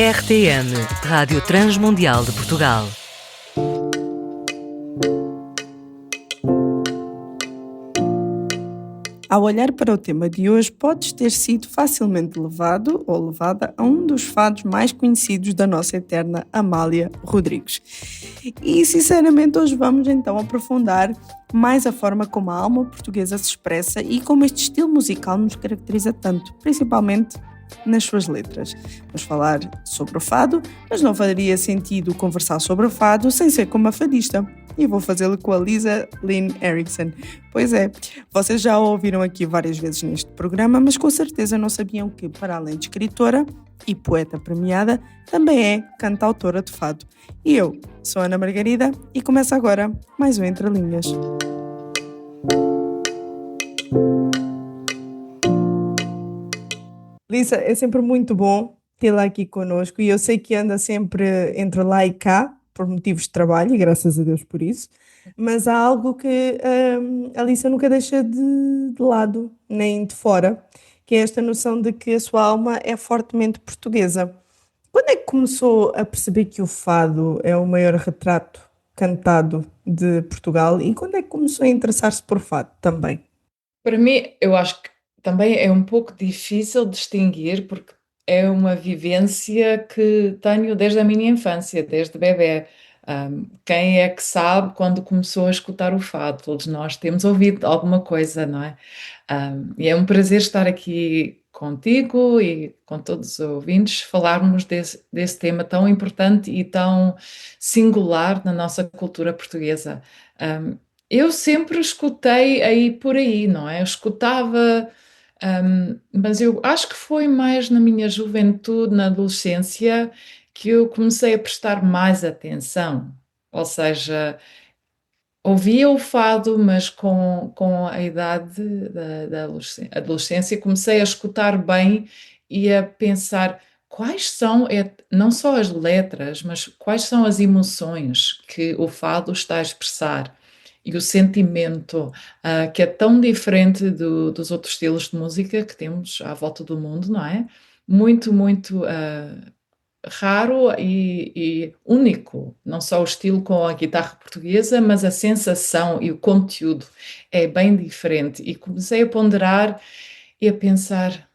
RTM, Rádio Transmundial de Portugal. Ao olhar para o tema de hoje, podes ter sido facilmente levado ou levada a um dos fados mais conhecidos da nossa eterna Amália Rodrigues. E, sinceramente, hoje vamos então aprofundar mais a forma como a alma portuguesa se expressa e como este estilo musical nos caracteriza tanto, principalmente nas suas letras. Vamos falar sobre o fado, mas não faria sentido conversar sobre o fado sem ser com uma fadista. E vou fazê-lo com a Lisa Lynn Erickson. Pois é, vocês já a ouviram aqui várias vezes neste programa, mas com certeza não sabiam que, para além de escritora e poeta premiada, também é cantautora de fado. E eu sou Ana Margarida e começa agora mais um Entre Linhas. Lisa, é sempre muito bom tê-la aqui connosco e eu sei que anda sempre entre lá e cá, por motivos de trabalho, e graças a Deus por isso, mas há algo que a Lisa nunca deixa de lado, nem de fora, que é esta noção de que a sua alma é fortemente portuguesa. Quando é que começou a perceber que o fado é o maior retrato cantado de Portugal e quando é que começou a interessar-se por fado também? Para mim, eu acho que também é um pouco difícil distinguir, porque é uma vivência que tenho desde a minha infância, desde bebé. Quem é que sabe quando começou a escutar o fado? Todos nós temos ouvido alguma coisa, não é? E é um prazer estar aqui contigo e com todos os ouvintes, falarmos desse tema tão importante e tão singular na nossa cultura portuguesa. Um, eu sempre escutei aí por aí, não é? Eu escutava, mas eu acho que foi mais na minha juventude, na adolescência, que eu comecei a prestar mais atenção. Ou seja, ouvia o fado, mas com a idade da adolescência comecei a escutar bem e a pensar quais são, não só as letras, mas quais são as emoções que o fado está a expressar e o sentimento, que é tão diferente dos outros estilos de música que temos à volta do mundo, não é? Muito, muito raro e único, não só o estilo com a guitarra portuguesa, mas a sensação e o conteúdo é bem diferente. E comecei a ponderar e a pensar,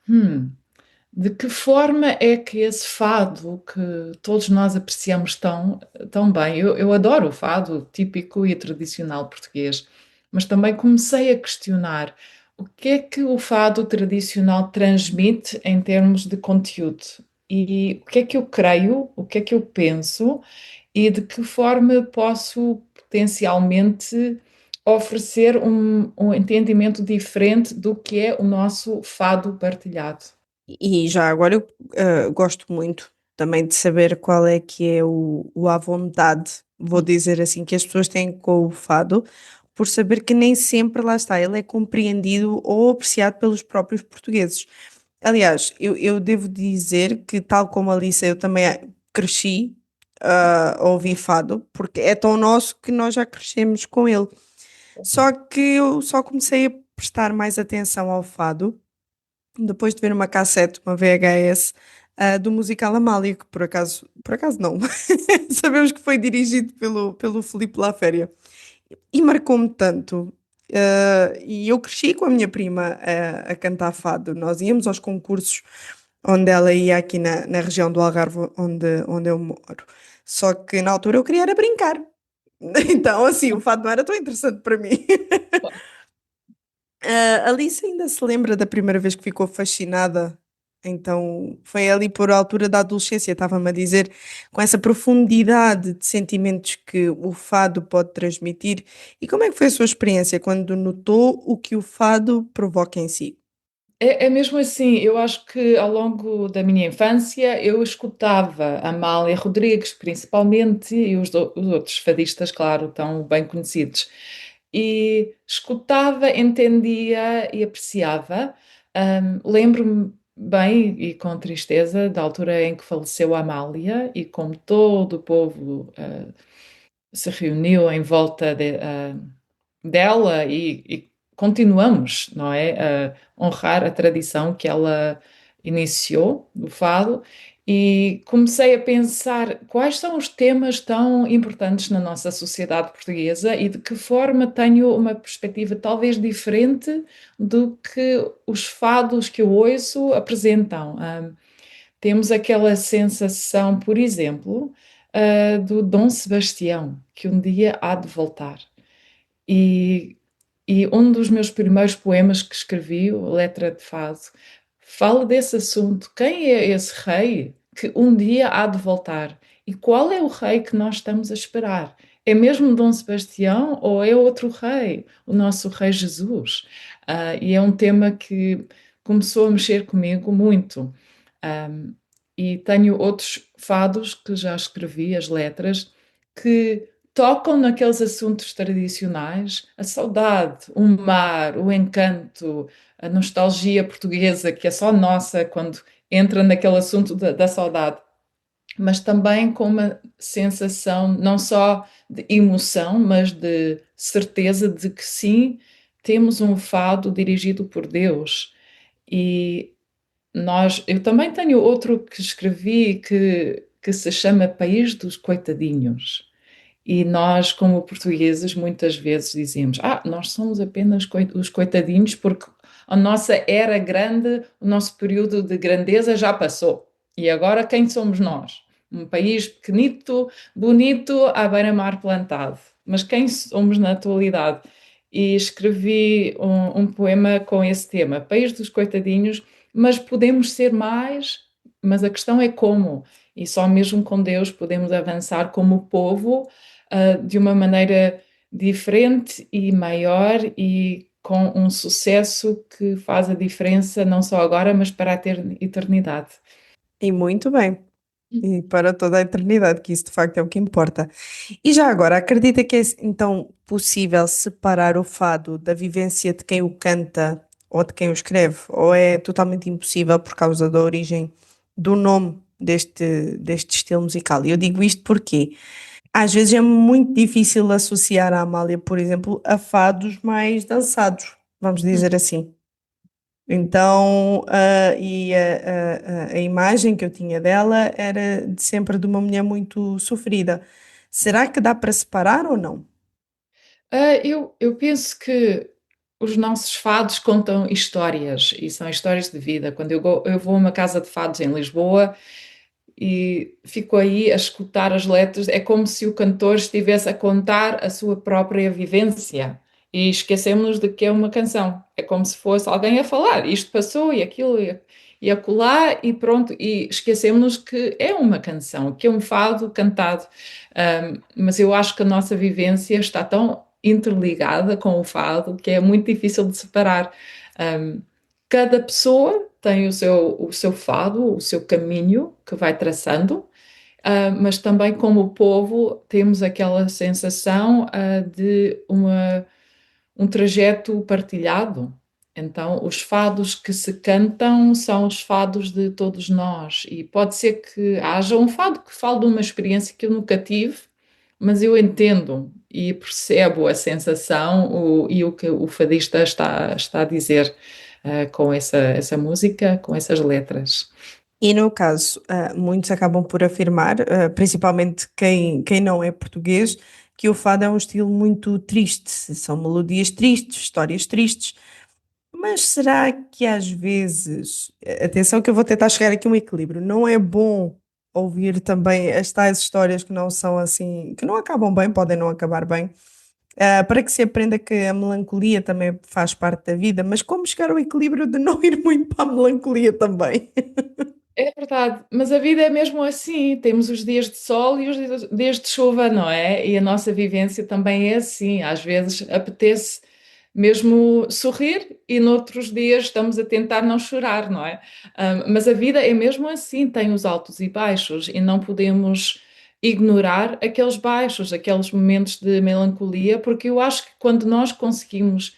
de que forma é que esse fado que todos nós apreciamos tão bem, eu adoro o fado típico e tradicional português, mas também comecei a questionar o que é que o fado tradicional transmite em termos de conteúdo e o que é que eu creio, o que é que eu penso e de que forma posso potencialmente oferecer um entendimento diferente do que é o nosso fado partilhado. E já agora eu gosto muito também de saber qual é que é o à vontade, vou dizer assim, que as pessoas têm com o fado, por saber que nem sempre, lá está, ele é compreendido ou apreciado pelos próprios portugueses. Aliás, eu devo dizer que, tal como a Alice, eu também cresci a ouvir fado, porque é tão nosso que nós já crescemos com ele. Só que eu só comecei a prestar mais atenção ao fado depois de ver uma cassete, uma VHS, do musical Amália, que por acaso não, sabemos que foi dirigido pelo Filipe Laféria. E marcou-me tanto. E eu cresci com a minha prima a cantar fado. Nós íamos aos concursos onde ela ia aqui na região do Algarve, onde eu moro. Só que na altura eu queria era brincar. Então, assim, o fado não era tão interessante para mim. A Alice ainda se lembra da primeira vez que ficou fascinada. Então, foi ali por altura da adolescência, estava-me a dizer, com essa profundidade de sentimentos que o fado pode transmitir. E como é que foi a sua experiência quando notou o que o fado provoca em si? É mesmo assim, eu acho que ao longo da minha infância eu escutava Amália Rodrigues, principalmente, e os outros fadistas, claro, tão bem conhecidos. E escutava, entendia e apreciava. Lembro-me bem e com tristeza da altura em que faleceu a Amália e como todo o povo se reuniu em volta dela e continuamos, não é, a honrar a tradição que ela iniciou do fado E comecei a pensar quais são os temas tão importantes na nossa sociedade portuguesa e de que forma tenho uma perspectiva talvez diferente do que os fados que eu ouço apresentam. Temos aquela sensação, por exemplo, do Dom Sebastião, que um dia há de voltar. E, e um dos meus primeiros poemas que escrevi, o Letra de Fado, fala desse assunto. Quem é esse rei que um dia há de voltar? E qual é o rei que nós estamos a esperar? É mesmo Dom Sebastião ou é outro rei, o nosso Rei Jesus? E é um tema que começou a mexer comigo muito. Um, e tenho outros fados que já escrevi, as letras, que tocam naqueles assuntos tradicionais, a saudade, o mar, o encanto, a nostalgia portuguesa, que é só nossa quando entra naquele assunto da saudade, mas também com uma sensação não só de emoção, mas de certeza de que sim, temos um fado dirigido por Deus. E eu também tenho outro que escrevi que se chama País dos Coitadinhos. E nós, como portugueses, muitas vezes dizemos: nós somos apenas os coitadinhos porque a nossa era grande, o nosso período de grandeza já passou. E agora quem somos nós? Um país pequenito, bonito, à beira-mar plantado. Mas quem somos na atualidade? E escrevi um poema com esse tema, País dos Coitadinhos, mas podemos ser mais, mas a questão é como. E só mesmo com Deus podemos avançar como povo de uma maneira diferente e maior e com um sucesso que faz a diferença não só agora, mas para a eternidade. E muito bem. E para toda a eternidade, que isso de facto é o que importa. E já agora, acredita que é então possível separar o fado da vivência de quem o canta ou de quem o escreve? Ou é totalmente impossível por causa da origem do nome deste estilo musical? E eu digo isto porque às vezes é muito difícil associar a Amália, por exemplo, a fados mais dançados, vamos dizer assim. Então, a imagem que eu tinha dela era sempre de uma mulher muito sofrida. Será que dá para separar ou não? Eu penso que os nossos fados contam histórias e são histórias de vida. Quando eu vou a uma casa de fados em Lisboa, e fico aí a escutar as letras. É como se o cantor estivesse a contar a sua própria vivência e esquecemos-nos de que é uma canção. É como se fosse alguém a falar. Isto passou e aquilo e acolá e pronto. E esquecemos-nos que é uma canção, que é um fado cantado. Mas eu acho que a nossa vivência está tão interligada com o fado que é muito difícil de separar. Um, Cada pessoa tem o seu fado, o seu caminho que vai traçando, mas também como povo temos aquela sensação, de um trajeto partilhado. Então, os fados que se cantam são os fados de todos nós, e pode ser que haja um fado que fale de uma experiência que eu nunca tive, mas eu entendo e percebo a sensação e o que o fadista está a dizer, com essa música, com essas letras. E no caso, muitos acabam por afirmar, principalmente quem não é português, que o fado é um estilo muito triste, são melodias tristes, histórias tristes. Mas será que às vezes, atenção que eu vou tentar chegar aqui a um equilíbrio, não é bom ouvir também as tais histórias que não são assim, que não acabam bem, podem não acabar bem, para que se aprenda que a melancolia também faz parte da vida, mas como chegar ao equilíbrio de não ir muito para a melancolia também? É verdade, mas a vida é mesmo assim. Temos os dias de sol e os dias de chuva, não é? E a nossa vivência também é assim. Às vezes apetece mesmo sorrir e noutros dias estamos a tentar não chorar, não é? Mas a vida é mesmo assim, tem os altos e baixos e não podemos ignorar aqueles baixos, aqueles momentos de melancolia, porque eu acho que quando nós conseguimos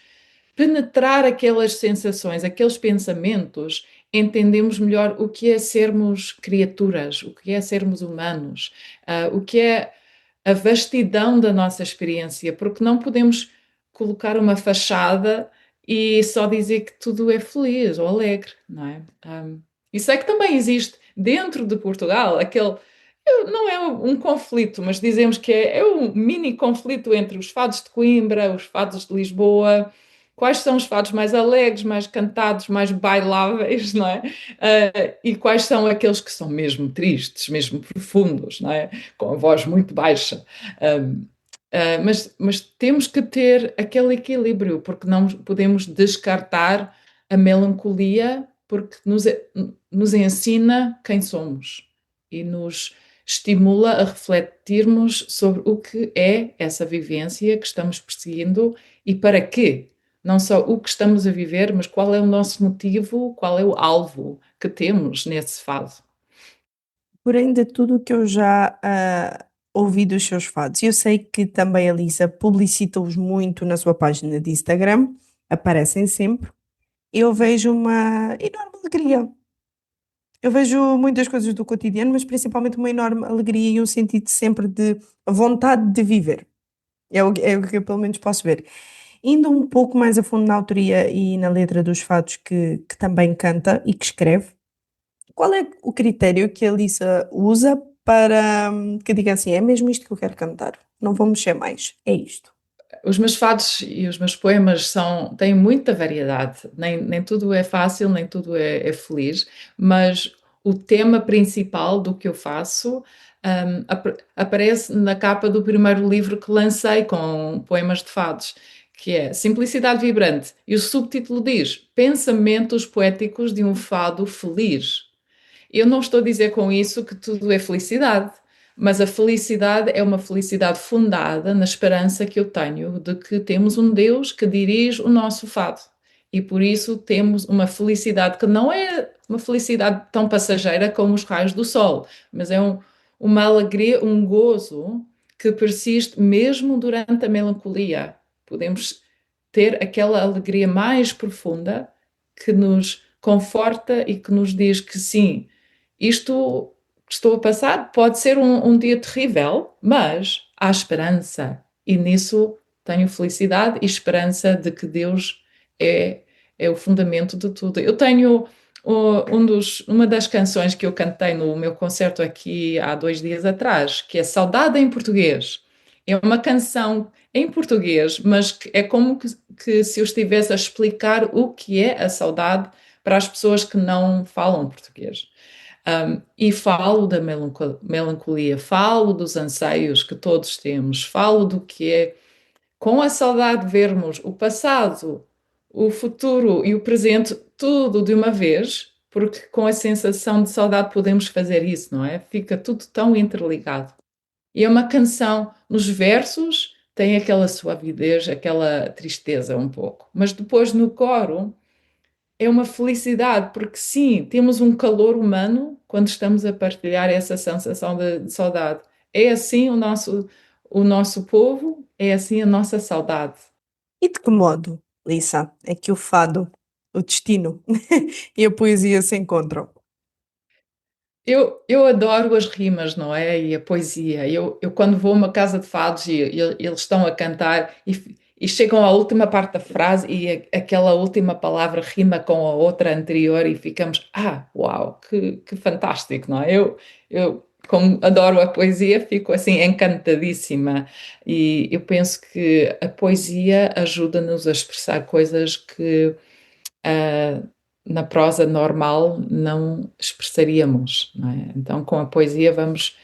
penetrar aquelas sensações, aqueles pensamentos, entendemos melhor o que é sermos criaturas, o que é sermos humanos, o que é a vastidão da nossa experiência, porque não podemos colocar uma fachada e só dizer que tudo é feliz ou alegre, não é? Isso é que também existe dentro de Portugal, não é um conflito, mas dizemos que é um mini conflito entre os fados de Coimbra, os fados de Lisboa. Quais são os fados mais alegres, mais cantados, mais bailáveis, não é? E quais são aqueles que são mesmo tristes, mesmo profundos, não é? Com a voz muito baixa. Mas temos que ter aquele equilíbrio, porque não podemos descartar a melancolia, porque nos ensina quem somos e nos estimula a refletirmos sobre o que é essa vivência que estamos perseguindo e para quê. Não só o que estamos a viver, mas qual é o nosso motivo, qual é o alvo que temos nesse fado. Porém, de tudo o que eu já ouvi dos seus fados, eu sei que também a Lisa publicita-os muito na sua página de Instagram, aparecem sempre. Eu vejo uma enorme alegria. Eu vejo muitas coisas do cotidiano, mas principalmente uma enorme alegria e um sentido sempre de vontade de viver. É o que eu pelo menos posso ver. Indo um pouco mais a fundo na autoria e na letra dos fados que também canta e que escreve, qual é o critério que a Lisa usa para que diga assim, é mesmo isto que eu quero cantar, não vou mexer mais, é isto. Os meus fados e os meus poemas têm muita variedade, nem tudo é fácil, nem tudo é feliz, mas o tema principal do que eu faço aparece na capa do primeiro livro que lancei com poemas de fados, que é Simplicidade Vibrante, e o subtítulo diz Pensamentos Poéticos de um Fado Feliz. Eu não estou a dizer com isso que tudo é felicidade, mas a felicidade é uma felicidade fundada na esperança que eu tenho de que temos um Deus que dirige o nosso fado. E por isso temos uma felicidade que não é uma felicidade tão passageira como os raios do sol, mas é uma alegria, um gozo que persiste mesmo durante a melancolia. Podemos ter aquela alegria mais profunda que nos conforta e que nos diz que sim, isto que estou a passar pode ser um dia terrível, mas há esperança. E nisso tenho felicidade e esperança de que Deus é, é o fundamento de tudo. Eu tenho uma das canções que eu cantei no meu concerto aqui há 2 dias atrás, que é Saudade em Português. É uma canção em português, mas que é como que se eu estivesse a explicar o que é a saudade para as pessoas que não falam português. E falo da melancolia, falo dos anseios que todos temos, falo do que é, com a saudade, vermos o passado, o futuro e o presente, tudo de uma vez, porque com a sensação de saudade podemos fazer isso, não é? Fica tudo tão interligado. E é uma canção, nos versos tem aquela suavidez, aquela tristeza um pouco, mas depois no coro é uma felicidade, porque sim, temos um calor humano quando estamos a partilhar essa sensação de saudade. É assim o nosso povo, é assim a nossa saudade. E de que modo, Lisa, é que o fado, o destino e a poesia se encontram? Eu adoro as rimas, não é? E a poesia. Eu quando vou a uma casa de fados e eles estão a cantar e chegam à última parte da frase e aquela última palavra rima com a outra anterior e ficamos, uau, que fantástico, não é? Eu, como adoro a poesia, fico assim encantadíssima e eu penso que a poesia ajuda-nos a expressar coisas que ah, na prosa normal não expressaríamos, não é? Então, com a poesia vamos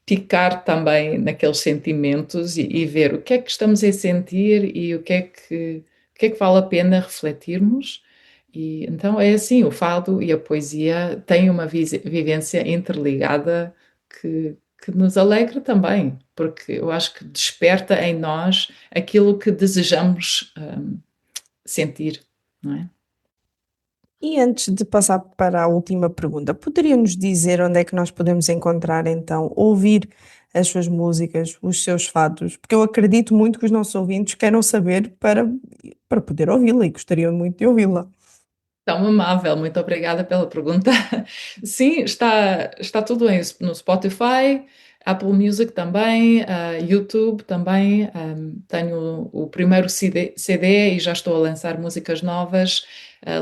picar também naqueles sentimentos e ver o que é que estamos a sentir e o que é que vale a pena refletirmos. E então é assim, o fado e a poesia têm uma vivência interligada que nos alegra também, porque eu acho que desperta em nós aquilo que desejamos sentir, não é? E antes de passar para a última pergunta, poderia-nos dizer onde é que nós podemos encontrar então, ouvir as suas músicas, os seus fados? Porque eu acredito muito que os nossos ouvintes queiram saber para poder ouvi-la e gostariam muito de ouvi-la. Tão amável, muito obrigada pela pergunta. Sim, está tudo no Spotify, Apple Music também, YouTube também. Tenho o primeiro CD e já estou a lançar músicas novas.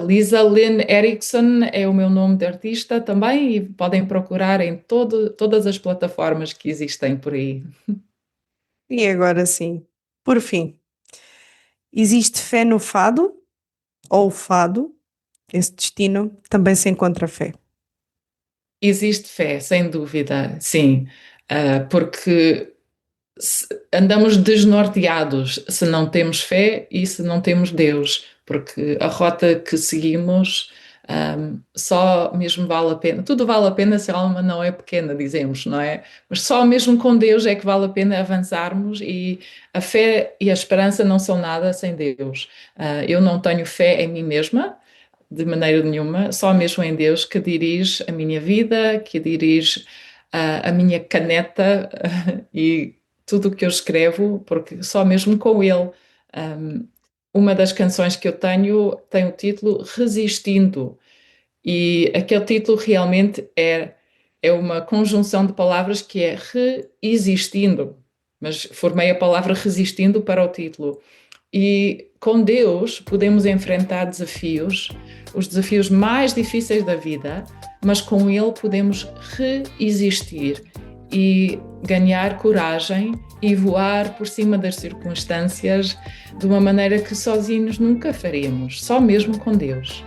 Lisa Lynn Erickson é o meu nome de artista também e podem procurar em todas as plataformas que existem por aí. E agora sim, por fim, existe fé no fado ou o fado, esse destino, também se encontra fé? Existe fé, sem dúvida, sim, porque andamos desnorteados se não temos fé e se não temos Deus, porque a rota que seguimos, só mesmo vale a pena. Tudo vale a pena se a alma não é pequena, dizemos, não é? Mas só mesmo com Deus é que vale a pena avançarmos, e a fé e a esperança não são nada sem Deus. Eu não tenho fé em mim mesma, de maneira nenhuma, só mesmo em Deus que dirige a minha vida, que dirige a minha caneta e tudo o que eu escrevo, porque só mesmo com Ele. Uma das canções que eu tenho tem o título Resistindo, e aquele título realmente é uma conjunção de palavras que é re-existindo, mas formei a palavra resistindo para o título. E com Deus podemos enfrentar desafios, os desafios mais difíceis da vida, mas com Ele podemos resistir e ganhar coragem e voar por cima das circunstâncias de uma maneira que sozinhos nunca faríamos, só mesmo com Deus.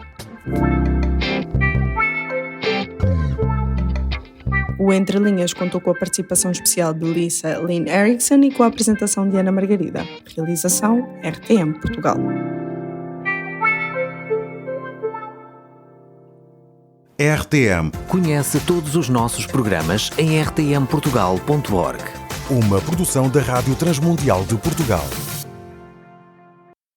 O Entre Linhas contou com a participação especial de Lisa Lynn Erickson e com a apresentação de Ana Margarida. Realização RTM Portugal. RTM, Conhece todos os nossos programas em rtmportugal.org. uma produção da Rádio Transmundial de Portugal.